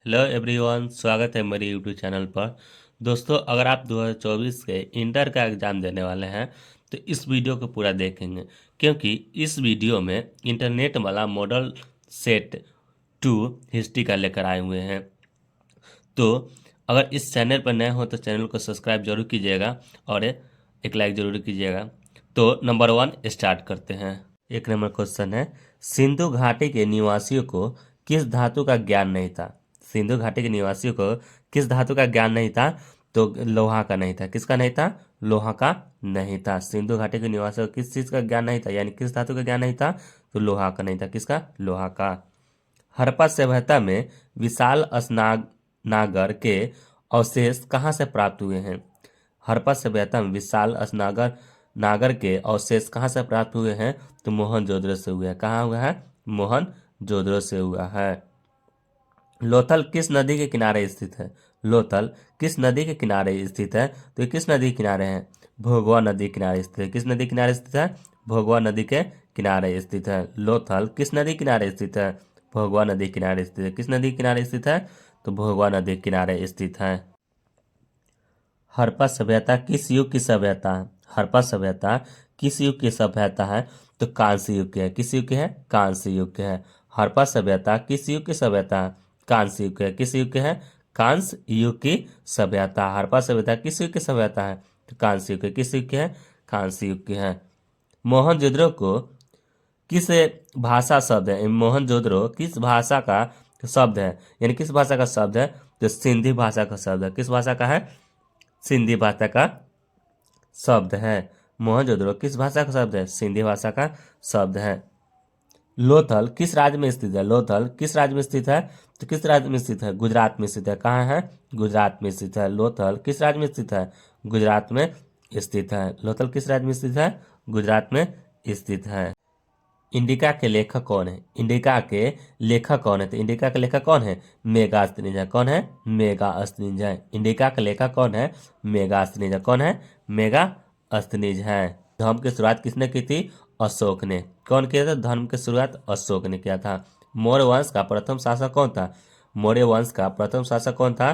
Hello everyone, स्वागत है मेरे यूट्यूब चैनल पर। दोस्तों, अगर आप 2024 के इंटर का एग्ज़ाम देने वाले हैं तो इस वीडियो को पूरा देखेंगे, क्योंकि इस वीडियो में इंटरनेट वाला मॉडल सेट 2 हिस्ट्री का लेकर आए हुए हैं। तो अगर इस चैनल पर नए हो तो चैनल को सब्सक्राइब जरूर कीजिएगा और एक लाइक जरूर कीजिएगा। तो नंबर 1 स्टार्ट करते हैं। एक नंबर क्वेश्चन है, सिंधु घाटी के निवासियों को किस धातु का ज्ञान नहीं था? सिंधु घाटी के निवासियों को किस धातु का ज्ञान नहीं था? तो लोहा का नहीं था। किसका नहीं था? लोहा का नहीं था। सिंधु घाटी के निवासियों को किस चीज का ज्ञान नहीं था, यानी किस धातु का ज्ञान नहीं था? तो लोहा का नहीं था। किसका? लोहा का। हड़प्पा सभ्यता में विशाल स्नानागार के अवशेष कहाँ से प्राप्त हुए हैं? हड़प्पा सभ्यता में विशाल स्नानागार नागर के अवशेष कहाँ से प्राप्त हुए हैं? तो मोहनजोदड़ो से हुए हैं। कहाँ हुआ है? मोहनजोदड़ो से हुआ है। लोथल किस नदी के किनारे स्थित है? लोथल किस नदी के किनारे स्थित है? तो ये किस नदी के किनारे है? भोगवा नदी के किनारे स्थित है। किस नदी के किनारे स्थित है? भोगवा नदी के किनारे स्थित है। लोथल किस नदी के किनारे स्थित है? भोगवा नदी के किनारे स्थित है। किस नदी के किनारे स्थित है? तो भोगवा नदी के किनारे स्थित है। हड़प्पा सभ्यता किस युग की सभ्यता है? हड़प्पा सभ्यता किस युग की सभ्यता है? तो कांस्य युग की है। किस युग की है? कांस्य युग की है। हड़प्पा सभ्यता किस युग की सभ्यता है? कांस्य युग की है। किस युग की है? कांस्य युग की सभ्यता। हड़प्पा सभ्यता किस युग की सभ्यता है? तो कांस्य युग की। किस युग की है? कांस्य युग की है। मोहनजोदड़ो को किस भाषा शब्द है? मोहनजोदड़ो किस भाषा का शब्द है, यानी किस भाषा का शब्द है? तो सिंधी भाषा का शब्द है। किस भाषा का है? सिंधी भाषा का शब्द है। मोहनजोदड़ो किस भाषा का शब्द है? सिंधी भाषा का शब्द है। लोथल किस राज्य में स्थित है? लोथल किस राज्य में स्थित है? तो किस राज्य में स्थित है? गुजरात में स्थित है। कहाँ है? गुजरात में स्थित है। लोथल किस राज्य में स्थित है? गुजरात में स्थित है। लोथल किस राज्य में स्थित है? गुजरात में स्थित है। इंडिका के लेखक कौन है? इंडिका के लेखक कौन है? तो इंडिका के लेखक कौन है? मेगास्थनीज है। कौन है? मेगास्थनीज है। इंडिका के लेखक कौन है? मेगास्थनीज है। कौन है? मेगास्थनीज है। धर्म की शुरुआत किसने की थी? अशोक ने। कौन किया था? धर्म की शुरुआत अशोक ने किया था। मौर्य वंश का प्रथम शासक कौन था? मौर्य वंश का प्रथम शासक कौन था?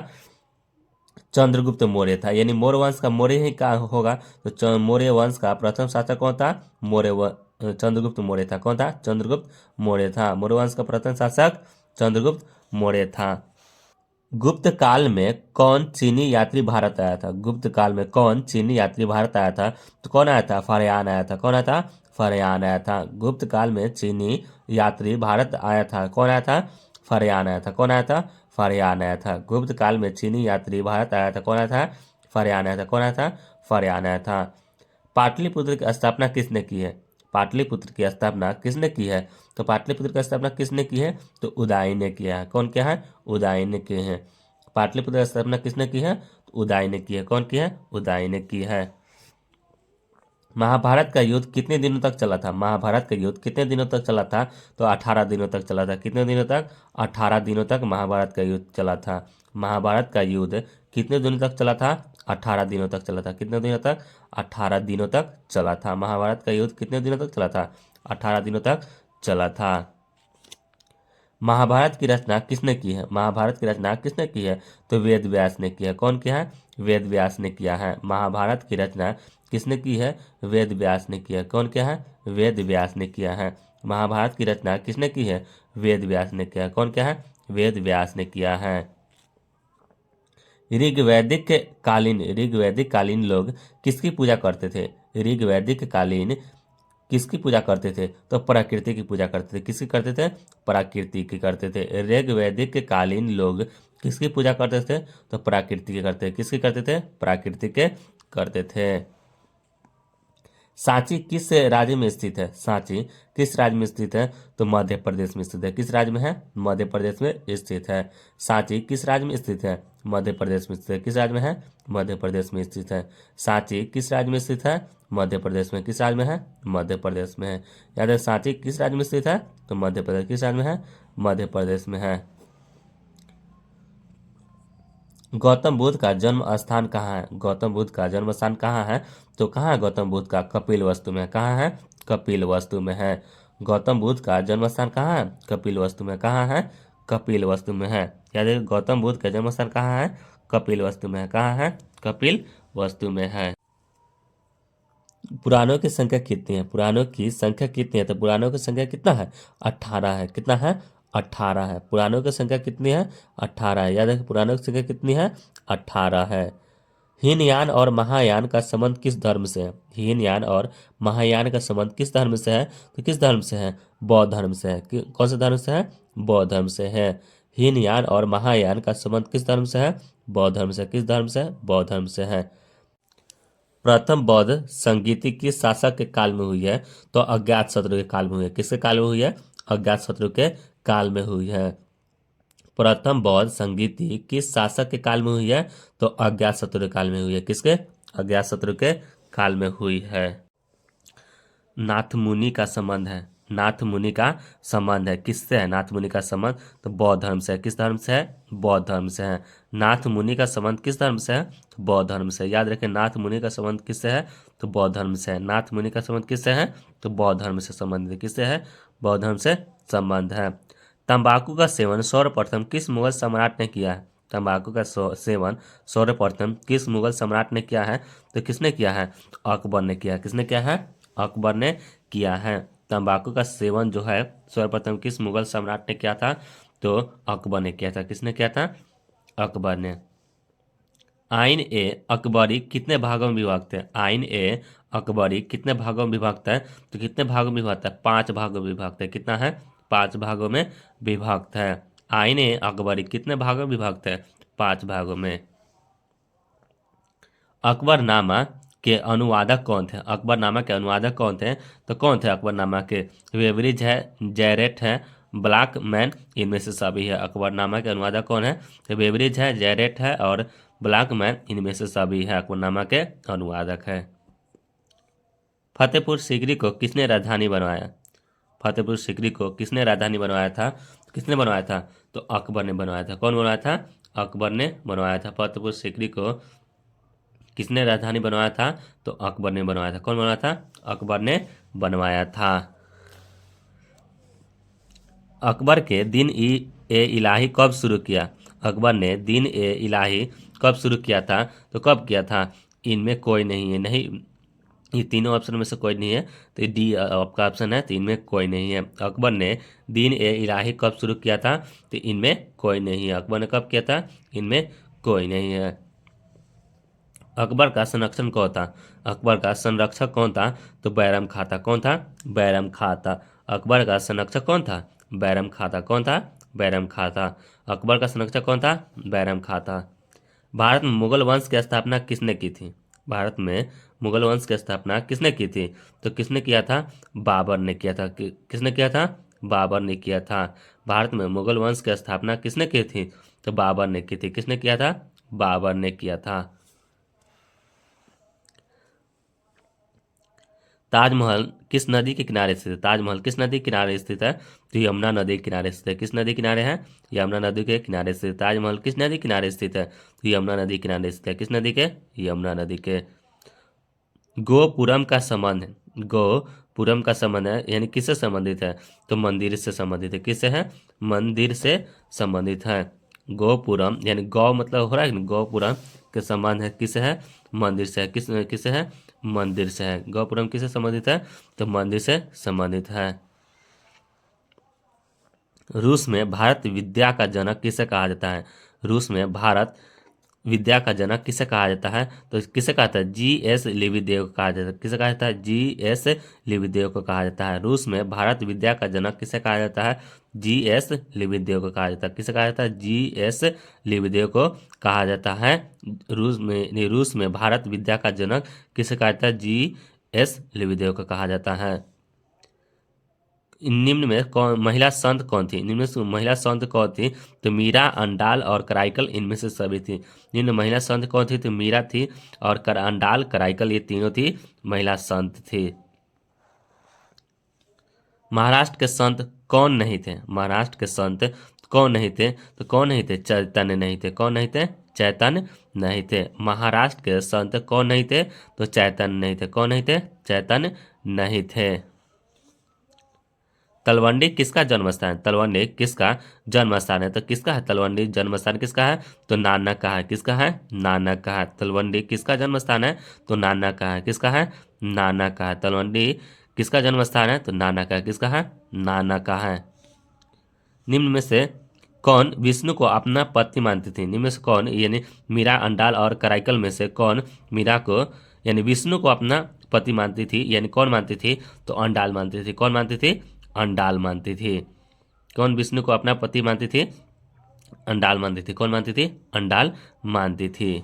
चंद्रगुप्त मौर्य था। यानी मौर्य वंश का मौर्य ही का होगा, तो मौर्य वंश का प्रथम शासक कौन था? चंद्रगुप्त मौर्य था। कौन था? चंद्रगुप्त मौर्य था। मौर्य वंश का प्रथम शासक चंद्रगुप्त मौर्य था। गुप्त काल में कौन चीनी यात्री भारत आया था? गुप्त काल में कौन चीनी यात्री भारत आया था? तो कौन आया था? फारयान आया था। कौन आया था? फारयान आया था। गुप्त काल में चीनी यात्री भारत आया था। कौन आया था? फारयान आया था। कौन आया था? फारयान आया था। गुप्त काल में चीनी यात्री भारत आया था। कौन आया था? फारयान आया था। कौन आया था? फारयान आया था। पाटलिपुत्र की स्थापना किसने की है? पाटलिपुत्र की स्थापना किसने की है? तो पाटलिपुत्र की स्थापना किसने की है? तो उदय ने किया है। कौन क्या है? उदय ने किए हैं। पाटलिपुत्र की स्थापना किसने की है? तो उदय ने की है। कौन की है? उदय ने की है। महाभारत का युद्ध कितने दिनों तक चला था? महाभारत का युद्ध कितने दिनों तक चला था? तो 18 दिनों तक चला था। कितने दिनों तक? 18 दिनों तक महाभारत का युद्ध चला था। महाभारत का युद्ध कितने दिनों तक चला था? 18 दिनों तक चला था। कितने दिनों तक? 18 दिनों तक चला था। महाभारत का युद्ध कितने दिनों तक चला था? 18 दिनों तक चला था। महाभारत की रचना किसने की है? महाभारत की रचना किसने की है? तो वेद व्यास ने किया है। कौन किया है? वेद व्यास ने किया है। महाभारत की रचना किसने की है? वेद व्यास ने किया है। कौन किया है? वेद व्यास ने किया है। महाभारत की रचना किसने की है? वेद व्यास ने किया है। कौन क्या है? वेद व्यास ने किया है। ऋग्वैदिक कालीन लोग किसकी पूजा करते थे? ऋग्वैदिक कालीन किसकी पूजा करते थे? तो प्रकृति की पूजा करते थे। किसकी करते थे? प्रकृति की करते थे। ऋग्वैदिक कालीन लोग किसकी पूजा करते थे? तो प्रकृति की करते थे। किसकी करते थे? प्रकृति के करते थे। सांची किस राज्य में स्थित है? सांची किस राज्य में स्थित है? तो मध्य प्रदेश में स्थित है। किस राज्य में है? मध्य प्रदेश में स्थित है। सांची किस राज्य में स्थित है? मध्य प्रदेश में स्थित है। किस राज्य में है? मध्य प्रदेश में स्थित है। सांची किस राज्य में स्थित है? मध्य प्रदेश में। किस राज्य में है? मध्य प्रदेश में है। याद है, सांची किस राज्य में स्थित है? तो मध्य प्रदेश। किस राज्य में है? मध्य प्रदेश में है। गौतम बुद्ध का जन्म स्थान कहाँ है? गौतम बुद्ध का जन्म स्थान कहाँ है? तो कहाँ है गौतम बुद्ध का? कपिल वस्तु में। कहाँ है? कपिल वस्तु में है। गौतम बुद्ध का जन्म स्थान कहाँ है? कपिल वस्तु में। कहाँ है? कपिल वस्तु में है। याद रखिए गौतम बुद्ध का जन्म स्थान कहाँ है? कपिल वस्तु में है। कहाँ है? कपिल वस्तु में है। पुराणों की संख्या कितनी है? पुराणों की संख्या कितनी है? तो पुराणों की संख्या कितना है? 18 है। कितना है? 18 है। पुराणों की संख्या कितनी है? 18 है। याद रखिए पुराणों की संख्या कितनी है? 18 है। हीनयान और महायान का संबंध किस धर्म से है? हीनयान और महायान का संबंध किस धर्म से है? तो किस धर्म से है? बौद्ध धर्म से है। कौन से धर्म से है? बौद्ध धर्म से है। हीनयान और महायान का संबंध किस धर्म से है? बौद्ध धर्म से। किस धर्म से है? बौद्ध धर्म से है। प्रथम बौद्ध संगीति किस शासक के काल में हुई है? तो अज्ञात शत्रु के काल में हुई है। किसके काल में हुई है? अज्ञात शत्रु के काल में हुई है। प्रथम बौद्ध संगीति किस शासक के काल में हुई है? तो अज्ञात शत्रु के काल में हुई है। किसके? अज्ञात शत्रु के काल में हुई है। नाथ मुनि का संबंध है। नाथ मुनि का संबंध है किससे है? नाथ मुनि का संबंध तो बौद्ध धर्म से है। किस धर्म से है? बौद्ध धर्म से है। नाथ मुनि का संबंध किस धर्म से है? तो बौद्ध धर्म से। याद रखें नाथ मुनि का संबंध किससे है? तो बौद्ध धर्म से है। नाथ मुनि का संबंध किससे है? तो बौद्ध धर्म से संबंधित। किससे है? बौद्ध धर्म से संबंध है। तंबाकू का सेवन सर्वप्रथम किस मुगल सम्राट ने किया है? तंबाकू का सेवन सर्वप्रथम किस मुगल सम्राट ने किया है? तो किसने किया है? अकबर ने किया। किसने किया है? अकबर ने किया है। तंबाकू का सेवन जो है सर्वप्रथम किस मुगल सम्राट ने किया था? तो अकबर ने किया था। किसने किया था? अकबर ने। आइन ए अकबरी कितने भागों में विभक्त है? आइन ए अकबरी कितने भागों में विभक्त है? तो कितने भागों में विभक्त है? 5 भागों में विभक्त है। कितना है? 5 भागों में विभक्त है। आइन ए अकबरी कितने भागों में विभक्त है? 5 भागों में। अकबरनामा के अनुवादक कौन थे? अकबरनामा के अनुवादक कौन थे? तो कौन थे अकबरनामा के? वेबरिज है, जैरेट है, ब्लैकमैन, इनमें से सभी है। अकबरनामा के अनुवादक कौन है? तो वेबरिज है, जैरेट है और ब्लैकमैन, इनमें से सभी है अकबरनामा के अनुवादक है। फतेहपुर सीकरी को किसने राजधानी बनवाया? फतेहपुर सीकरी को किसने राजधानी बनवाया था? किसने बनवाया था? तो अकबर ने बनवाया था। कौन बनवाया था? अकबर ने बनवाया था। फतेहपुर सीकरी को किसने राजधानी बनवाया था? तो अकबर ने बनवाया था। कौन बनवाया था? अकबर ने बनवाया था। अकबर के दिन ए इलाही कब शुरू किया? अकबर ने दिन ए इलाही कब शुरू किया था? तो कब किया था? इनमें कोई नहीं है। नहीं, ये तीनों ऑप्शन में से कोई नहीं है, तो ये डी आपका ऑप्शन है। तो इनमें कोई नहीं है। अकबर ने दिन ए इलाही कब शुरू किया था? तो इनमें कोई नहीं है। अकबर ने कब किया था? इनमें कोई नहीं है। अकबर का संरक्षण कौन था? अकबर का संरक्षक कौन था? तो बैरम खां था। कौन था? बैरम खां था। अकबर का संरक्षक कौन था? बैरम खां था। कौन था? बैरम खां था। अकबर का संरक्षक कौन था? बैरम खां था। भारत में मुगल वंश की स्थापना किसने की थी? भारत में मुगल वंश की स्थापना किसने की थी? तो किसने किया था? बाबर ने किया था। किसने किया था? बाबर ने किया था। भारत में मुगल वंश की स्थापना किसने की थी? तो बाबर ने की थी। किसने किया था? बाबर ने किया था। ताजमहल किस नदी के किनारे स्थित है? ताजमहल किस नदी के किनारे स्थित है? तो यमुना नदी के किनारे स्थित है। किस नदी किनारे है? यमुना नदी के किनारे स्थित। ताजमहल किस नदी के किनारे स्थित है? तो यमुना नदी के किनारे स्थित है। किस नदी के? यमुना नदी के। गोपुरम का संबंध है। गोपुरम का संबंध है यानी किससे संबंधित है? तो मंदिर से संबंधित है। किससे है? मंदिर से संबंधित है। गोपुरम यानी गौ मतलब हो रहा है कि गोपुरम के संबंध है किससे है? मंदिर से है। किससे है? मंदिर से है। गौपुरम किससे संबंधित है? तो मंदिर से संबंधित है। रूस में भारत विद्या का जनक किसे कहा जाता है? रूस में भारत विद्या का जनक किसे कहा जाता है? तो किसे कहा जाता है? जी.एस. लिविदेव को कहा जाता है। किसे कहा जाता है? जी.एस. लिविदेव को कहा जाता है। रूस में भारत विद्या का जनक किसे कहा जाता है? जी.एस. लिविदेव को कहा जाता है। किसे कहा जाता है? जी.एस. लिविदेव को कहा जाता है। रूस में भारत विद्या का जनक किसे कहा जाता है? जी.एस. लिविदेव को कहा जाता है। निम्न में कौन महिला संत कौन थी? निम्न में से महिला संत कौन थी? तो मीरा, अंडाल और कराइकल इनमें से सभी थी। निम्न महिला संत कौन थी? तो मीरा थी और अंडाल, कराइकल ये तीनों थी महिला संत थी। महाराष्ट्र के संत कौन नहीं थे? महाराष्ट्र के संत कौन नहीं थे? तो कौन नहीं थे? चैतन्य नहीं थे। कौन नहीं थे? चैतन्य नहीं थे। महाराष्ट्र के संत कौन नहीं थे? तो चैतन्य नहीं थे। कौन नहीं थे? चैतन्य नहीं थे। तलवंडी किसका जन्म स्थान है? तलवंडी किसका जन्म स्थान है? तो किसका है तलवंडी जन्म स्थान किसका है? तो नानक का है। किसका है? नानक का है। तलवंडी किसका जन्म स्थान है? तो नानक का है। किसका है? नानक का है। तलवंडी किसका जन्म स्थान है? तो नानक का है। किसका है? नानक का है। निम्न में से कौन विष्णु को अपना पति मानती थी? निम्न में से कौन यानी मीरा, अंडाल और कराइकल में से कौन मीरा को यानी विष्णु को अपना पति मानती थी? यानी कौन मानती थी? तो अंडाल मानती थी। कौन मानती थी? अंडाल मानती थी। कौन विष्णु को अपना पति मानती थी? अंडाल मानती थी। कौन मानती थी? अंडाल मानती थी।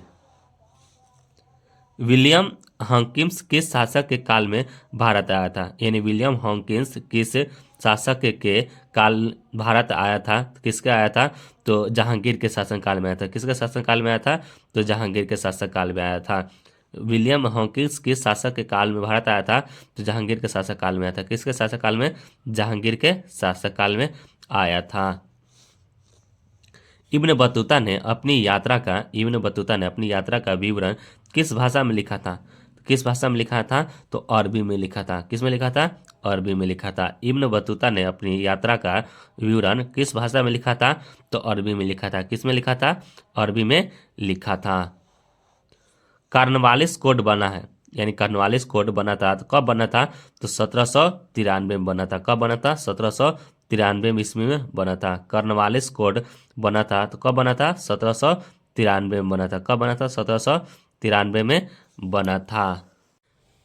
विलियम हॉकिंस किस शासक के काल में भारत आया था? यानी विलियम हॉकिंस किस शासक के काल भारत आया था? किसके आया था? तो जहांगीर के शासन काल में आया था। किसके शासन काल में आया था? तो जहांगीर के शासक काल में आया था। विलियम हॉकिंस किस शासक के काल में भारत आया था? तो जहांगीर के शासक काल में आया था। किसके शासक काल में? जहांगीर के शासक काल में आया था। इब्न बतूता ने अपनी यात्रा का विवरण किस भाषा में लिखा था? किस भाषा में लिखा था? तो अरबी में लिखा था। किस में लिखा था? अरबी में लिखा था। इब्न बतूता ने अपनी यात्रा का विवरण किस भाषा में लिखा था? तो अरबी में लिखा था। किस में लिखा था? अरबी में लिखा था। कार्नवालिस कोड बना है यानी कार्नवालिस कोड बना था तो कब बना था? तो 1793 में बना था। कब बना था? 1793 ईस्वी में बना था। कार्नवालिस कोड बना था तो कब बना था? 1793 में बना था। कब बना था? 1793 में बना था।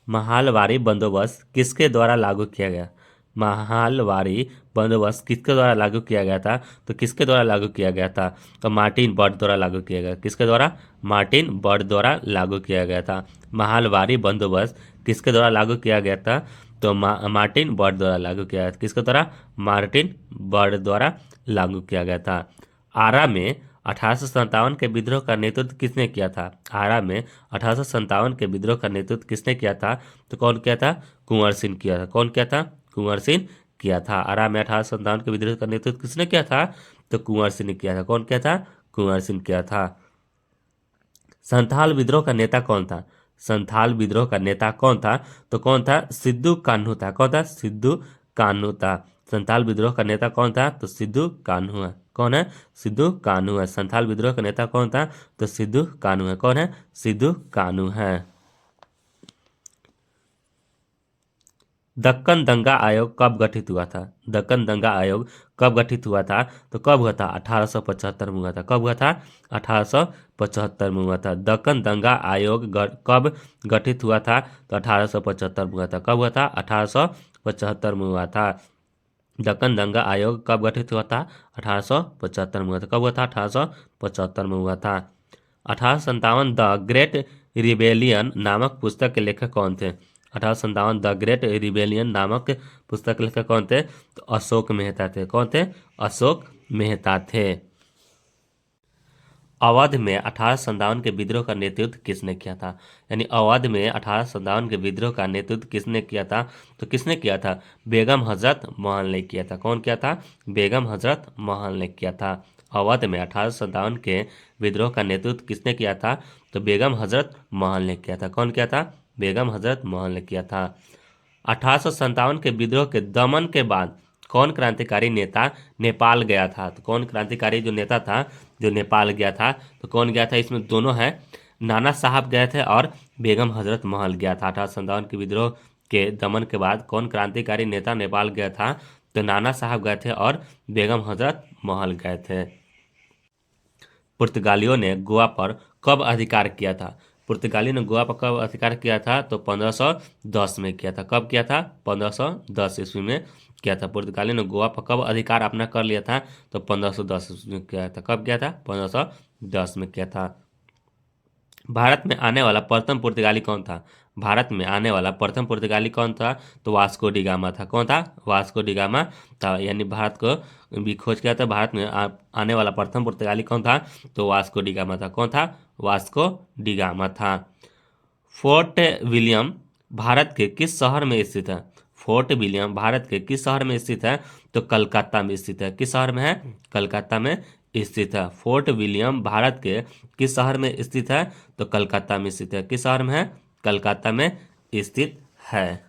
महालवारी बंदोबस्त किसके द्वारा लागू किया गया? महालवारी बंदोबस्त किसके द्वारा लागू किया गया था? तो किसके द्वारा लागू किया गया था? तो मार्टिन बर्ड द्वारा लागू किया गया। किसके द्वारा? मार्टिन बर्ड द्वारा लागू किया गया था। महालवारी बंदोबस्त किसके द्वारा लागू किया गया था? तो मार्टिन बर्ड द्वारा लागू किया गया था। किसके द्वारा? मार्टिन बर्ड द्वारा लागू किया गया था। आरा में 1857 के विद्रोह का नेतृत्व किसने किया था? आरा में 1857 के विद्रोह का नेतृत्व किसने किया था? तो कौन किया था? कुंवर सिंह किया था। कौन किया था? कुंवर सिंह किया था। आरा में 1857 के विद्रोह का नेतृत्व किसने किया था? तो कुंवर सिंह ने किया था। कौन किया था? कुंवर सिंह किया था। संथाल विद्रोह का नेता कौन था? संथाल विद्रोह का नेता कौन था? तो कौन था? सिद्धू कान्हू था। कौन था? सिद्धू कान्हू था। संथाल विद्रोह का नेता कौन था? तो सिद्धू कान्हू है। कौन है? सिद्धू कान्हू है। संथाल विद्रोह का नेता कौन था? तो सिद्धू कान्हू है। कौन है? सिद्धू कान्हू है। दक्कन दंगा आयोग कब गठित हुआ था? दक्कन दंगा आयोग कब गठित हुआ था? तो कब हुआ था? 1875 में हुआ था। कब हुआ था? 1875 में हुआ था। दक्कन दंगा आयोग कब गठित हुआ था? तो 1875 में हुआ था। कब हुआ था? 1875 में हुआ था। दक्कन दंगा आयोग कब गठित हुआ था? 1875 में हुआ था। कब हुआ था? 1875 में हुआ था। 1857 द ग्रेट रिबेलियन नामक पुस्तक के लेखक कौन थे? 1857 द ग्रेट रिबेलियन नामक पुस्तक के लेखक कौन थे? तो अशोक मेहता थे। कौन थे? अशोक मेहता थे। अवध में 1857 के विद्रोह का नेतृत्व किसने किया था? यानी अवध में 1857 के विद्रोह का नेतृत्व किसने किया था? तो किसने किया था? बेगम हजरत महल ने किया था। कौन किया था? बेगम हजरत महल ने किया था। अवध में 1857 के विद्रोह का नेतृत्व किसने किया था? तो बेगम हजरत महल ने किया था। कौन किया था? बेगम हजरत महल ने किया था। 1857 के विद्रोह के दमन के बाद कौन क्रांतिकारी नेता नेपाल गया था? तो कौन क्रांतिकारी जो नेता था जो नेपाल गया था? तो कौन गया था? इसमें दोनों है। नाना साहब गए थे और बेगम हजरत महल गया था। 1857 के विद्रोह के दमन के बाद कौन क्रांतिकारी नेता नेपाल गया था? तो नाना साहब गए थे और बेगम हजरत महल गए थे। पुर्तगालियों ने गोवा पर कब अधिकार किया था? पुर्तगाली ने गोवा पर कब अधिकार किया था? तो 1510 में किया था। कब किया था? 1510 ईस्वी में किया था। पुर्तगाली ने गोवा पर कब अधिकार अपना कर लिया था? तो 1510 ईस्वी में किया था। कब किया था? 1510 में किया था। भारत में आने वाला प्रथम पुर्तगाली कौन था? भारत में आने वाला प्रथम पुर्तगाली कौन था? तो वास्को डी गामा था। कौन था? वास्को डी गामा था। यानी भारत को भी खोज किया था। भारत में आने वाला प्रथम पुर्तगाली कौन था? तो वास्को डी गामा था। कौन था? वास्को डी गामा था। फोर्ट विलियम भारत के किस शहर में स्थित है? फोर्ट विलियम भारत के किस शहर में स्थित है? तो कलकत्ता में स्थित है। किस शहर में है? कलकत्ता में स्थित है। फोर्ट विलियम भारत के किस शहर में स्थित है? तो कलकत्ता में स्थित है। किस शहर में है? कलकत्ता में स्थित है।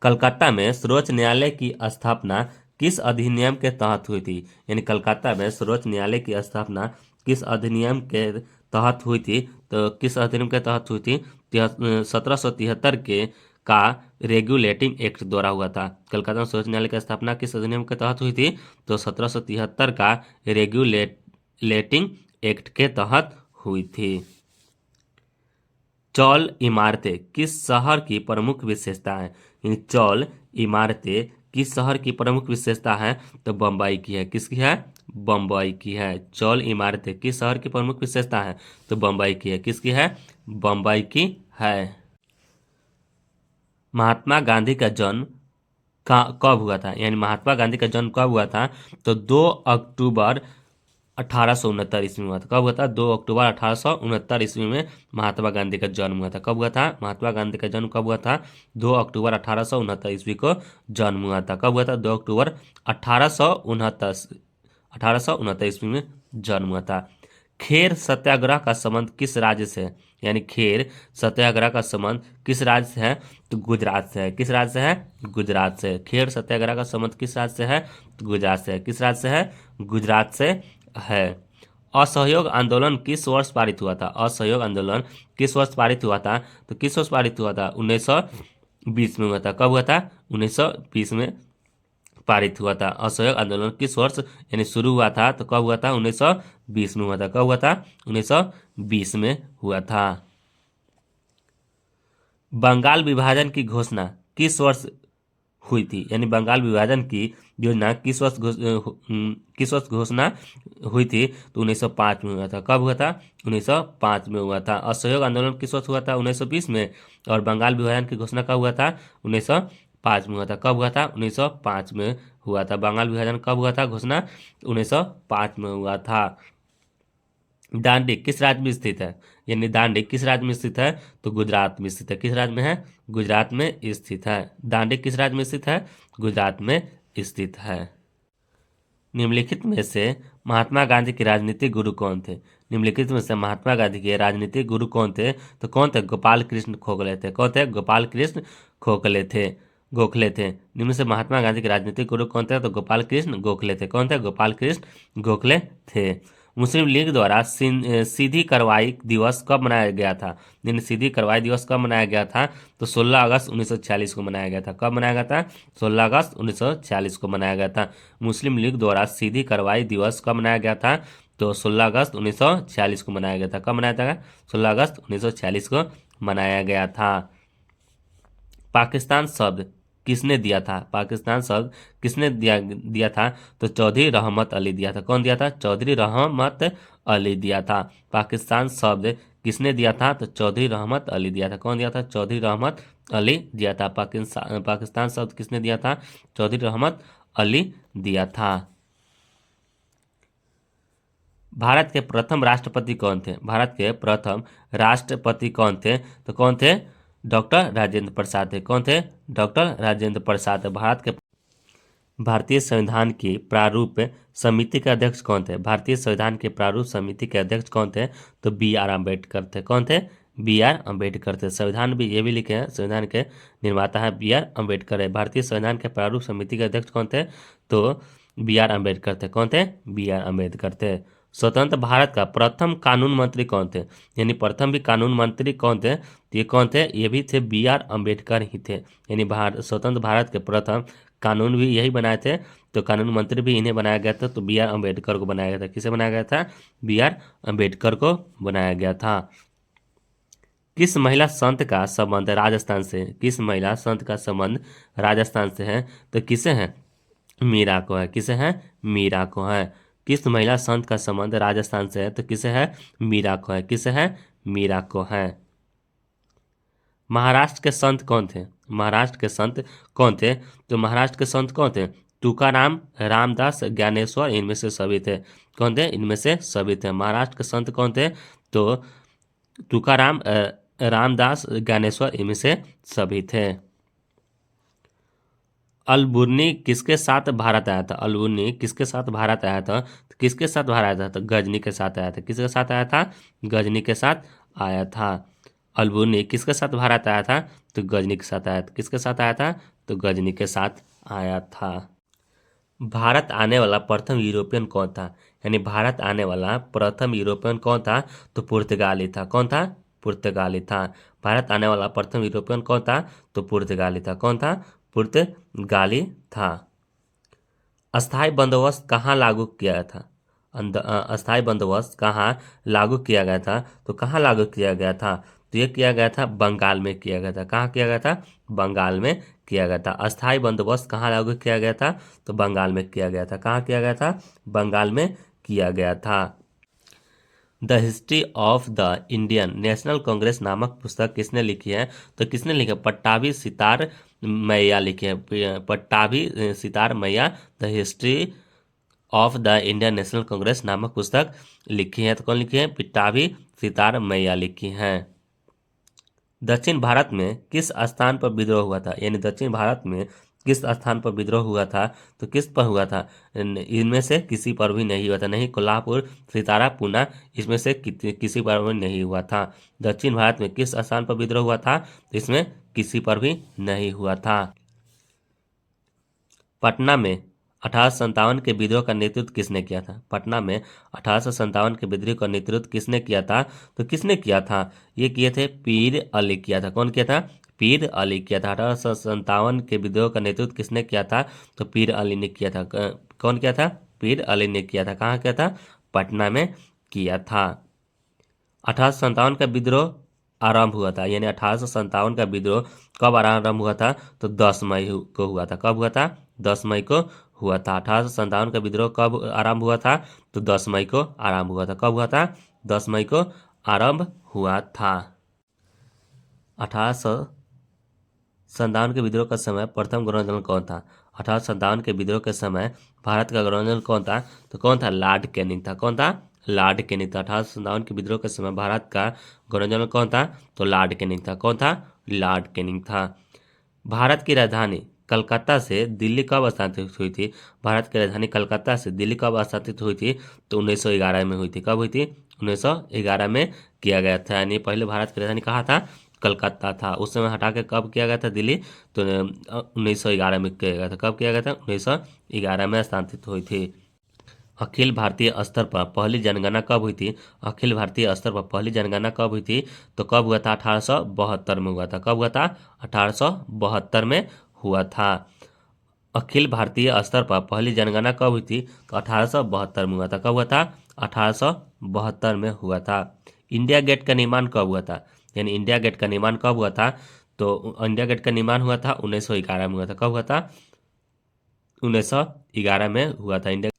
कलकत्ता में सर्वोच्च न्यायालय की स्थापना किस अधिनियम के तहत हुई थी? यानी कलकत्ता में सर्वोच्च न्यायालय की स्थापना किस अधिनियम के तहत हुई थी? तो किस अधिनियम के तहत हुई थी? 1773 के का रेगुलेटिंग एक्ट द्वारा हुआ था। कलकत्ता में सर्वोच्च न्यायालय की स्थापना किस अधिनियम के तहत हुई थी? तो 1773 का रेगुलेटिंग एक्ट के तहत हुई थी। चौल इमारतें किस शहर की प्रमुख विशेषता है? यानी चौल इमारतें किस शहर की प्रमुख विशेषता है? तो बम्बई की है। किसकी है? बम्बई की है। चौल इमारतें किस शहर की प्रमुख विशेषता है? तो बम्बई की है। किसकी है? बम्बई की है। महात्मा गांधी का जन्म कब हुआ था? यानी महात्मा गांधी का जन्म कब हुआ था? तो 2 अक्टूबर 1869 ईस्वी में हुआ था। कब हुआ था? 2 अक्टूबर 1869 ईस्वी में महात्मा गांधी का जन्म हुआ था। कब हुआ था? महात्मा गांधी का जन्म कब हुआ था? 2 अक्टूबर 1869 ईस्वी को जन्म हुआ था। कब हुआ था? 2 अक्टूबर 1869 ईस्वी में जन्म हुआ था। खेर सत्याग्रह का संबंध किस राज्य से है? यानी खेर सत्याग्रह का संबंध किस राज्य से है? तो गुजरात से है। किस राज्य से है? गुजरात से। खेर सत्याग्रह का संबंध किस राज्य से है? तो गुजरात से है। किस राज्य से है? गुजरात से है। असहयोग आंदोलन किस वर्ष पारित हुआ था? असहयोग आंदोलन किस वर्ष पारित हुआ था? तो किस वर्ष पारित हुआ था? 1920 में हुआ था। कब हुआ था? 1920 में पारित हुआ था। असहयोग आंदोलन किस वर्ष यानी शुरू हुआ था? तो कब हुआ था? 1920 में हुआ था। कब हुआ था? 1920 में हुआ था। बंगाल विभाजन की घोषणा किस वर्ष हुई थी? यानी बंगाल विभाजन की योजना किस वर्ष घोषणा हुई थी? तो 1905 में हुआ था। कब हुआ था? 1905 में हुआ था। असहयोग आंदोलन किस वर्ष हुआ था? 1920 में। और बंगाल विभाजन की घोषणा कब हुआ था? 1905 में हुआ था। कब हुआ था? 1905 में हुआ था। बंगाल विभाजन कब हुआ था घोषणा? 1905 में हुआ था। दांडी किस राज्य में स्थित है? यानी दांडी किस राज्य में स्थित है? तो गुजरात में स्थित है। किस राज्य में है? गुजरात में स्थित है। दांडी किस राज्य में स्थित है? गुजरात में स्थित है। निम्नलिखित में से महात्मा गांधी के राजनीतिक गुरु कौन थे? निम्नलिखित में से महात्मा गांधी के राजनीतिक गुरु कौन थे? तो कौन थे? गोपाल कृष्ण गोखले थे। कौन थे? गोपाल कृष्ण गोखले थे। निम्न से महात्मा गांधी के राजनीतिक गुरु कौन थे? तो गोपाल कृष्ण गोखले थे। कौन थे? गोपाल कृष्ण गोखले थे। मुस्लिम लीग द्वारा सीधी कार्रवाई दिवस कब मनाया गया था? यानी सीधी कार्रवाई दिवस कब मनाया गया था? तो 16 अगस्त 1946 को मनाया गया था। कब मनाया गया था? 16 अगस्त 1946 को मनाया गया था। मुस्लिम लीग द्वारा सीधी कार्रवाई दिवस कब मनाया गया था? तो 16 अगस्त 1946 को मनाया गया था। कब मनाया था? 16 अगस्त 1946 को मनाया गया था। पाकिस्तान शब्द किसने दिया था? पाकिस्तान शब्द किसने दिया था? तो चौधरी रहमत अली दिया था। कौन दिया था? चौधरी रहमत अली दिया था। पाकिस्तान शब्द किसने दिया था? तो चौधरी रहमत अली दिया था। कौन दिया था? चौधरी रहमत अली दिया था। पाकिस्तान शब्द किसने दिया था? चौधरी रहमत अली दिया था। भारत के प्रथम राष्ट्रपति कौन थे? भारत के प्रथम राष्ट्रपति कौन थे? तो कौन थे? डॉक्टर राजेंद्र प्रसाद थे। कौन थे? डॉक्टर राजेंद्र प्रसाद। भारत के भारतीय संविधान की प्रारूप समिति के अध्यक्ष कौन थे? भारतीय संविधान के प्रारूप समिति के अध्यक्ष कौन थे? तो बी आर अम्बेडकर थे। कौन थे? बी आर अम्बेडकर थे। संविधान भी ये भी लिखे हैं, संविधान के निर्माता है बी आर अम्बेडकर है। भारतीय संविधान के प्रारूप समिति के अध्यक्ष कौन थे? तो बी आर अम्बेडकर थे। कौन थे? बी आर अम्बेडकर थे। स्वतंत्र भारत का प्रथम कानून मंत्री कौन थे? यानी प्रथम भी कानून मंत्री कौन थे? तो ये कौन थे? ये भी थे बी आर अम्बेडकर ही थे। यानी स्वतंत्र भारत के प्रथम कानून भी यही बनाए थे, तो कानून मंत्री भी इन्हें बनाया गया था। तो बी आर अम्बेडकर को बनाया गया था। किसे बनाया गया था? बी आर अम्बेडकर को बनाया गया था। किस महिला संत का संबंध राजस्थान से? किस महिला संत का संबंध राजस्थान से है? तो किसे है? मीरा को है। किसे है? मीरा को है। किस महिला संत का संबंध राजस्थान से है? तो किसे है? मीरा को है। किसे है? मीरा को है। महाराष्ट्र के संत कौन थे? महाराष्ट्र के संत कौन थे? तो महाराष्ट्र के संत कौन थे? तुकाराम, रामदास, ज्ञानेश्वर, इनमें से सभी थे। कौन थे? इनमें से सभी थे। महाराष्ट्र के संत कौन थे? तो तुकाराम, रामदास, ज्ञानेश्वर, इनमें से सभी थे। अलबुर्नी किसके साथ भारत आया था? अलबुर्नी किसके साथ भारत आया था? तो किसके साथ भारत आया था? तो गजनी के साथ आया था। किसके साथ आया था? गजनी के साथ आया था। अलबुर्नी किसके साथ भारत आया था? तो गजनी के साथ आया था। किसके साथ आया था? तो गजनी के साथ आया था। भारत आने वाला प्रथम यूरोपियन कौन था? यानी भारत आने वाला प्रथम यूरोपियन कौन था? तो पुर्तगाली था। कौन था? पुर्तगाली था। भारत आने वाला प्रथम यूरोपियन कौन था? तो पुर्तगाली था। कौन था? पुर्तगाली था। अस्थाई बंदोबस्त कहाँ लागू किया गया था? अस्थाई बंदोबस्त कहाँ लागू किया गया था? तो कहाँ लागू किया गया था? तो ये किया गया था बंगाल में किया गया था। कहाँ किया गया था? बंगाल में किया गया था। अस्थाई बंदोबस्त कहाँ लागू किया गया था? तो बंगाल में किया गया था। कहाँ किया गया था? बंगाल में किया गया था। The history of the Indian national Congress नामक पुस्तक किसने लिखी है? तो किसने लिखी है? पट्टाभी सितार मैया लिखी है। पट्टाभी सितार मैया the history of the Indian national Congress नामक पुस्तक लिखी है। तो कौन लिखी है? पट्टाभी सितार मैया लिखी है। दक्षिण भारत में किस स्थान पर विद्रोह हुआ था? यानी दक्षिण भारत में किस स्थान पर विद्रोह हुआ था? तो किस पर हुआ था? इनमें से किसी पर भी नहीं हुआ था। नहीं कोल्हापुर, सितारा, पूना, इसमें से किसी पर भी नहीं हुआ था। दक्षिण भारत में किस स्थान पर विद्रोह हुआ था? तो इसमें किसी पर भी नहीं हुआ था। पटना में 1857 के विद्रोह का नेतृत्व किसने किया था? पटना में 1857 के विद्रोह का नेतृत्व किसने किया था? तो किसने किया था? ये किए थे पीर अली किया था। कौन किया था? पीर अली किया था। 1857 के विद्रोह का नेतृत्व किसने किया था? तो पीर अली ने किया था। कौन किया था? पीर अली ने किया था। कहाँ किया था? पटना में किया था। 1857 का विद्रोह आरंभ हुआ था। यानी 1857 का विद्रोह कब आरंभ हुआ था? तो 10 मई को हुआ था। कब हुआ था? 10 मई को हुआ था। 1857 का विद्रोह कब आरंभ हुआ था? तो 10 मई को आरंभ हुआ था। कब हुआ था? 10 मई को आरंभ हुआ था। 1857 के विद्रोह का समय प्रथम गवर्नर जनरल कौन था? 1857 के विद्रोह के समय भारत का गवर्नर जनरल कौन था? तो कौन था? लॉर्ड कैनिंग था। कौन था? लॉर्ड कैनिंग था। 1857 के विद्रोह के समय भारत का गवर्नर जनरल कौन था? तो लॉर्ड कैनिंग था। कौन था? लॉर्ड कैनिंग था। भारत की राजधानी कलकत्ता से दिल्ली कब स्थानांतरित हुई थी? भारत की राजधानी कलकत्ता से दिल्ली कब स्थानांतरित हुई थी? तो 1911 में हुई थी। कब हुई थी? 1911 में किया गया था। यानी पहले भारत की राजधानी कहाँ था? कलकत्ता था। उस समय हटा के कब किया गया था दिल्ली? तो 1911 में किया गया था। कब किया गया था? 1911 में स्थानांतरित हुई थी। अखिल भारतीय स्तर पर पहली जनगणना कब हुई थी? अखिल भारतीय स्तर पर पहली जनगणना कब हुई थी? तो कब हुआ था? 1872 में हुआ था। कब हुआ था? 1872 में हुआ था। अखिल भारतीय स्तर पर पहली जनगणना कब हुई थी? तो 1872 में हुआ था। कब हुआ था? 1872 में हुआ था। इंडिया गेट का निर्माण कब हुआ था? यानी इंडिया गेट का निर्माण कब हुआ था? तो इंडिया गेट का निर्माण हुआ था 1911 में हुआ था। कब हुआ था? 1911 में हुआ था। इंडिया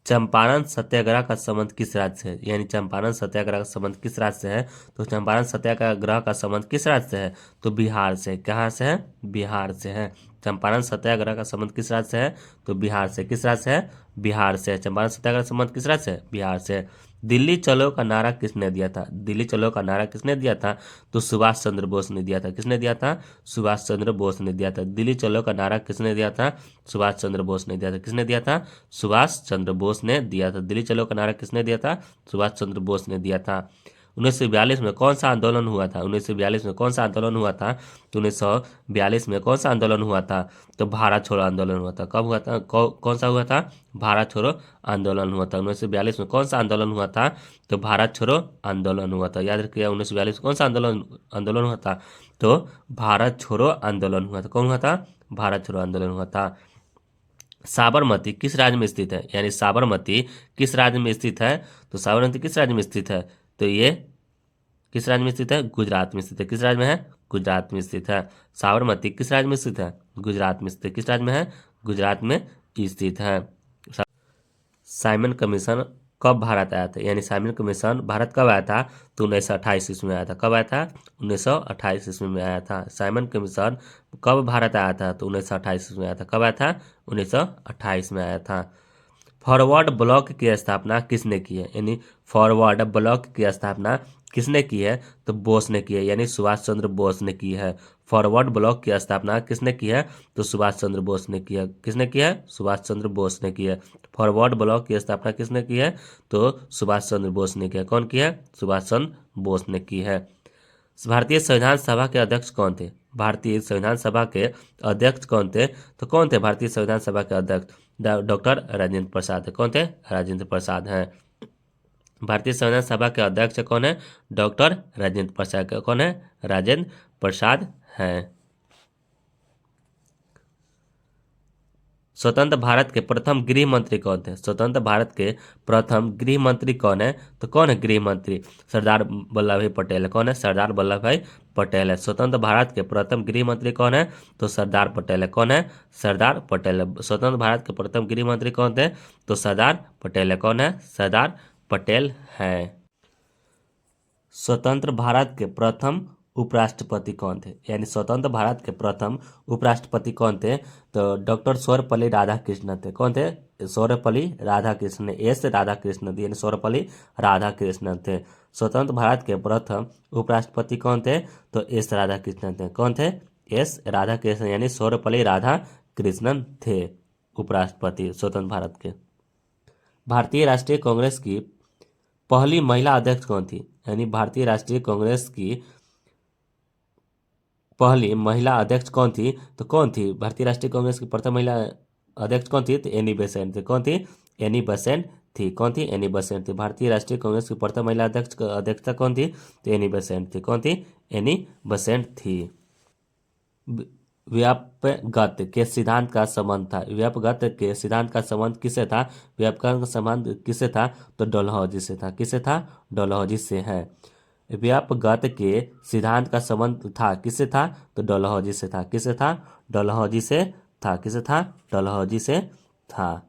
चंपारण सत्याग्रह का संबंध किस राज्य से है? यानी चंपारण सत्याग्रह का संबंध किस राज्य से है? तो चंपारण सत्याग्रह का संबंध किस राज्य से है? तो बिहार से। कहाँ से है? बिहार से है। चंपारण सत्याग्रह का संबंध किस राज्य से है? तो बिहार से। किस राज्य से है? बिहार से। चंपारण सत्याग्रह का संबंध किस राज्य से है? बिहार से। दिल्ली चलो का नारा किसने दिया था? दिल्ली चलो का नारा किसने दिया था? तो सुभाष चंद्र बोस ने दिया था। किसने दिया था? सुभाष चंद्र बोस ने दिया था। दिल्ली चलो का नारा किसने दिया था? सुभाष चंद्र बोस ने दिया था। किसने दिया था? सुभाष चंद्र बोस ने दिया था। दिल्ली चलो का नारा किसने दिया था? सुभाष चंद्र बोस ने दिया था। 1942 में कौन सा आंदोलन हुआ था? 1942 में कौन सा आंदोलन हुआ था? तो 1942 में कौन सा आंदोलन हुआ था? तो भारत छोड़ो आंदोलन हुआ था। कब हुआ था? कौन सा हुआ था? भारत छोड़ो आंदोलन हुआ था। 1942 में कौन सा आंदोलन हुआ था? तो भारत छोड़ो आंदोलन हुआ था। याद रखिए 1942 में कौन सा आंदोलन आंदोलन हुआ था? तो भारत छोड़ो आंदोलन हुआ था। कौन हुआ था? भारत छोड़ो आंदोलन हुआ था। साबरमती किस राज्य में स्थित है? यानी साबरमती किस राज्य में स्थित है? तो साबरमती किस राज्य में स्थित है? तो ये किस राज्य में स्थित है? गुजरात में स्थित है। किस राज्य में है? गुजरात में स्थित है। साबरमती किस राज्य में स्थित है? गुजरात में स्थित है। किस राज्य में है? गुजरात में स्थित है। साइमन कमीशन कब भारत आया था? यानी साइमन कमीशन भारत कब आया था? तो 1928 ईस्वी में आया था। कब आया था? 1928 ईस्वी में आया था। साइमन कमीशन कब भारत आया था? तो 1928 ईस्वी में आया था। कब आया था? 1928 में आया था। फॉरवर्ड ब्लॉक की स्थापना किसने की है? यानी फॉरवर्ड ब्लॉक की स्थापना किसने की है? तो बोस ने की है। यानी सुभाष चंद्र बोस ने की है। फॉरवर्ड ब्लॉक की स्थापना किसने की है? तो सुभाष चंद्र बोस ने की है। किसने की है? सुभाष चंद्र बोस ने की है। फॉरवर्ड ब्लॉक की स्थापना किसने की है? तो सुभाष चंद्र बोस ने की है। कौन की है? सुभाष चंद्र बोस ने की है। भारतीय संविधान सभा के अध्यक्ष कौन थे? भारतीय संविधान सभा के अध्यक्ष कौन थे? तो कौन थे भारतीय संविधान सभा के अध्यक्ष? डॉक्टर राजेंद्र प्रसाद। कौन थे? राजेंद्र प्रसाद हैं। भारतीय संविधान सभा के अध्यक्ष कौन है? डॉक्टर राजेंद्र प्रसाद। कौन है? राजेंद्र प्रसाद हैं। स्वतंत्र भारत के प्रथम गृह मंत्री कौन थे? स्वतंत्र भारत के प्रथम गृह मंत्री कौन है? तो कौन है गृह मंत्री? सरदार वल्लभ भाई पटेल। कौन है? सरदार वल्लभ भाई पटेल है। स्वतंत्र भारत के प्रथम गृह मंत्री कौन है? तो सरदार पटेल है। कौन है? सरदार पटेल है। स्वतंत्र भारत के प्रथम गृह मंत्री कौन थे? तो सरदार पटेल है। कौन है? सरदार पटेल है। स्वतंत्र भारत के प्रथम उपराष्ट्रपति कौन थे? यानी स्वतंत्र भारत के प्रथम उपराष्ट्रपति कौन थे? तो डॉक्टर सर्वपल्ली राधाकृष्णन थे। कौन थे? सर्वपल्ली राधाकृष्णन। एस राधाकृष्णन यानी सर्वपल्ली राधाकृष्णन थे। स्वतंत्र भारत के प्रथम उपराष्ट्रपति कौन थे? तो एस राधाकृष्णन थे। कौन थे? एस राधाकृष्णन यानी सर्वपल्ली राधाकृष्णन थे उपराष्ट्रपति स्वतंत्र भारत के। भारतीय राष्ट्रीय कांग्रेस की पहली महिला अध्यक्ष कौन थी? यानी भारतीय राष्ट्रीय कांग्रेस की पहली महिला अध्यक्ष कौन थी? तो कौन थी भारतीय राष्ट्रीय कांग्रेस की प्रथम महिला अध्यक्ष कौन थी? तो एनी बेसेंट थी। कौन थी? एनी बेसेंट थी। कौन थी? एनी बेसेंट थी। भारतीय राष्ट्रीय कांग्रेस की प्रथम महिला अध्यक्षता कौन थी? तो एनी बेसेंट थी। कौन थी? एनी बेसेंट थी। व्यापगत के सिद्धांत का संबंध था। व्यापगत के सिद्धांत का संबंध किसे था? व्यापगत का संबंध किसे था? तो डलहौजी से था। किसे था? डलहौजी से है। व्यापगत के सिद्धांत का संबंध था किसे था? तो डलहौजी से था। किसे था? डलहौजी से था। किसे था? डलहौजी से था।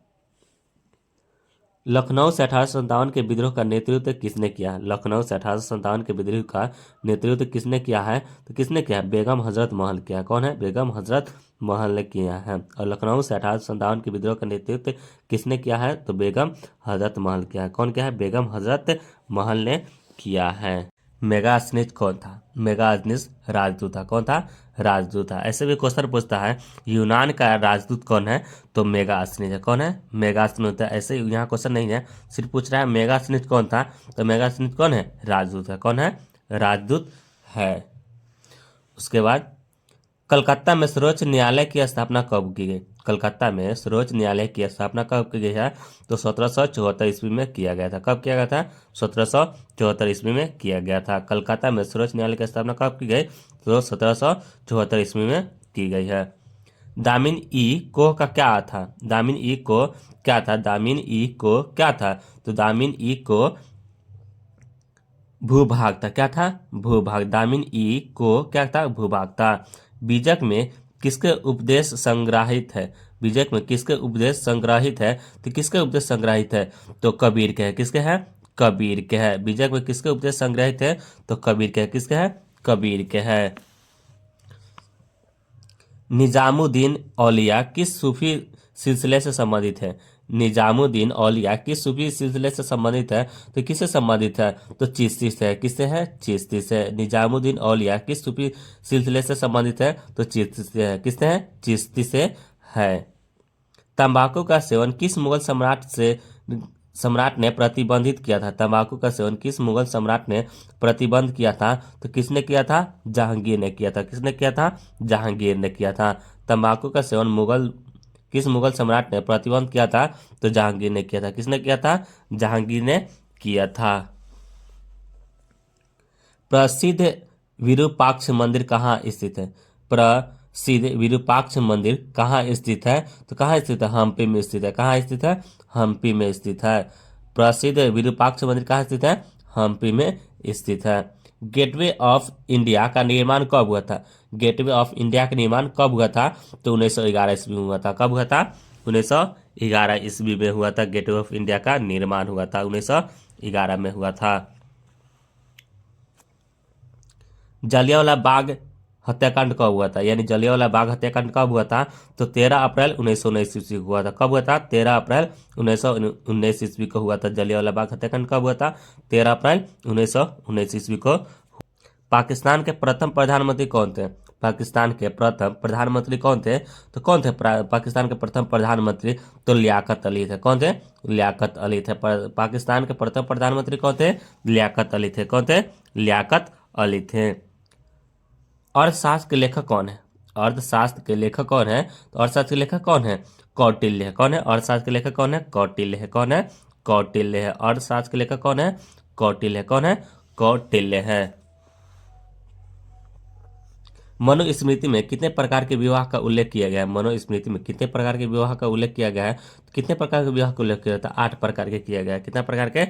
लखनऊ से 1857 के विद्रोह का नेतृत्व किसने किया? लखनऊ से 1857 के विद्रोह का नेतृत्व किसने किया है? तो किसने किया है? बेगम हजरत महल किया। कौन है? बेगम हजरत महल ने किया है। और लखनऊ से 1857 के विद्रोह का नेतृत्व किसने किया है? तो बेगम हजरत महल किया है। कौन किया है? बेगम हजरत महल ने किया है। मेगास्नीज कौन था? मेगास्नीज राजदूत था। कौन था? राजदूत था। ऐसे भी क्वेश्चन पूछता है यूनान का राजदूत कौन है? तो मेगास्नीज है। कौन है? मेगास्नीज है। ऐसे यहाँ क्वेश्चन नहीं है, सिर्फ पूछ रहा है मेगास्नीज कौन था? तो मेगास्नीज कौन है? राजदूत है। कौन है? राजदूत है। उसके बाद कलकत्ता में सर्वोच्च न्यायालय की स्थापना कब की गई? कलकत्ता में सर्वोच्च न्यायालय की स्थापना कब की गई है? तो 1774 ईस्वी में किया गया था। कब किया गया था? 1774 ईस्वी में किया गया था। कलकत्ता में सर्वोच्च न्यायालय की स्थापना कब की गई? तो 1774 ईस्वी में की गई है। दामिन ई कोह का क्या था? दामिन ई को क्या था? दामिन ई को क्या था? तो दामिन ई को भूभाग था। क्या था? भूभाग। दामिन ई को क्या था? भूभाग था। बीजक में किसके उपदेश संग्रहित है? बीजक में किसके उपदेश संग्रहित है? तो किसके उपदेश संग्रहित है? तो कबीर के है। किसके है? कबीर के है। बीजक में किसके उपदेश संग्रहित है? तो कबीर के है। किसके है? कबीर के है। निजामुद्दीन औलिया किस सूफी सिलसिले से संबंधित है? निजामुद्दीन औलिया किस सूफी सिलसिले से संबंधित है? तो किससे संबंधित है? तो चिश्ती से। किससे है? चिश्ती से। निजामुद्दीन औलिया किस सूफी सिलसिले से संबंधित है? तो चिश्ती से है। किससे है? चिश्ती से है। तंबाकू का सेवन किस मुगल सम्राट ने प्रतिबंधित किया था? तंबाकू का सेवन किस मुगल सम्राट ने प्रतिबंध किया था? तो किसने किया था? जहांगीर ने किया था। किसने किया था? जहांगीर ने किया था। तंबाकू का सेवन किस मुगल सम्राट ने प्रतिबंध किया था? तो जहांगीर ने किया था। किसने किया था? जहांगीर ने किया था। प्रसिद्ध विरूपाक्ष मंदिर कहाँ स्थित है? प्रसिद्ध विरूपाक्ष मंदिर कहाँ स्थित है? तो कहाँ स्थित है? हम्पी में स्थित है। कहाँ स्थित है? हम्पी में स्थित है। प्रसिद्ध विरूपाक्ष मंदिर कहाँ स्थित है? हम्पी में स्थित है। गेटवे ऑफ इंडिया का निर्माण कब हुआ था? गेटवे ऑफ इंडिया का निर्माण कब हुआ था? तो 1911 ईस्वी में हुआ था। कब हुआ था? 1911 ईस्वी में हुआ था। गेटवे ऑफ इंडिया का निर्माण हुआ था 1911 में हुआ था। जलियांवाला बाग हत्याकांड कब हुआ था? यानी जलियांवाला बाग हत्याकांड कब हुआ था? तो 13 अप्रैल 1919 ईस्वी को हुआ था। कब हुआ था? 13 अप्रैल 1919 ईस्वी को हुआ था। जलियांवाला बाग हत्याकांड कब हुआ था? 13 अप्रैल 1919 ईस्वी को। पाकिस्तान के प्रथम प्रधानमंत्री कौन थे? पाकिस्तान के प्रथम प्रधानमंत्री कौन थे? तो कौन थे पाकिस्तान के प्रथम प्रधानमंत्री? तो लियाकत अली थे। कौन थे? लियाकत अली थे। पाकिस्तान के प्रथम प्रधानमंत्री कौन थे? लियाकत अली थे। कौन थे? लियाकत अली थे। अर्थशास्त्र के लेखक कौन है? अर्थशास्त्र के लेखक कौन है? तो अर्थशास्त्र के लेखक कौन है? कौटिल्य है। कौन है? अर्थशास्त्र के लेखक कौन है? कौटिल्य है। कौन है? कौटिल्य है। अर्थशास्त्र के लेखक कौन है? कौटिल्य है। कौन है? कौटिल्य है। मनुस्मृति में कितने प्रकार के विवाह का उल्लेख किया गया है? मनुस्मृति में कितने प्रकार के विवाह का उल्लेख किया गया है? कितने प्रकार के विवाह का उल्लेख किया था? 8 प्रकार के किया गया है। कितना प्रकार के?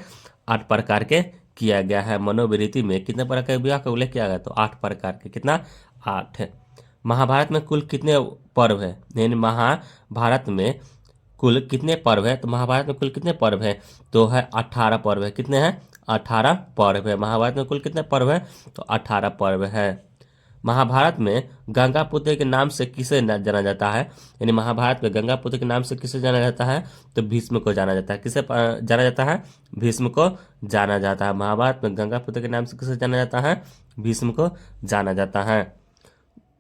8 प्रकार के किया गया है। मनोवृत्ति में कितने प्रकार के विवाह का उल्लेख किया गया? तो 8 प्रकार के। कितना? 8 है। महाभारत में कुल कितने पर्व है? यानी महाभारत में कुल कितने पर्व है? तो महाभारत में कुल कितने पर्व है? तो है 18 पर्व है। कितने हैं? 18 पर्व है। महाभारत में कुल कितने पर्व है? तो 18 पर्व है। महाभारत में गंगा पुत्र के नाम से किसे जाना जाता है? यानी महाभारत में गंगा पुत्र के नाम से किसे जाना जाता है? तो भीष्म को जाना जाता है। किसे जाना जाता है? भीष्म को जाना जाता है। महाभारत में गंगा पुत्र के नाम से किसे जाना जाता है? भीष्म को जाना जाता है।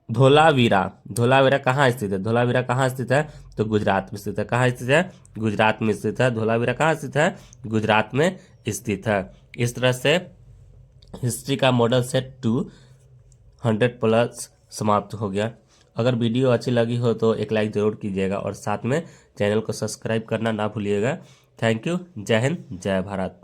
धोलावीरा, धोलावीरा कहाँ स्थित है? धोलावीरा कहाँ स्थित है? तो गुजरात में स्थित है। कहाँ स्थित है? गुजरात में स्थित है। धोलावीरा कहाँ स्थित है? गुजरात में स्थित है। इस तरह से हिस्ट्री का मॉडल सेट 200+ समाप्त हो गया। अगर वीडियो अच्छी लगी हो तो एक लाइक ज़रूर कीजिएगा और साथ में चैनल को सब्सक्राइब करना ना भूलिएगा। Thank you. जय हिंद, जय भारत।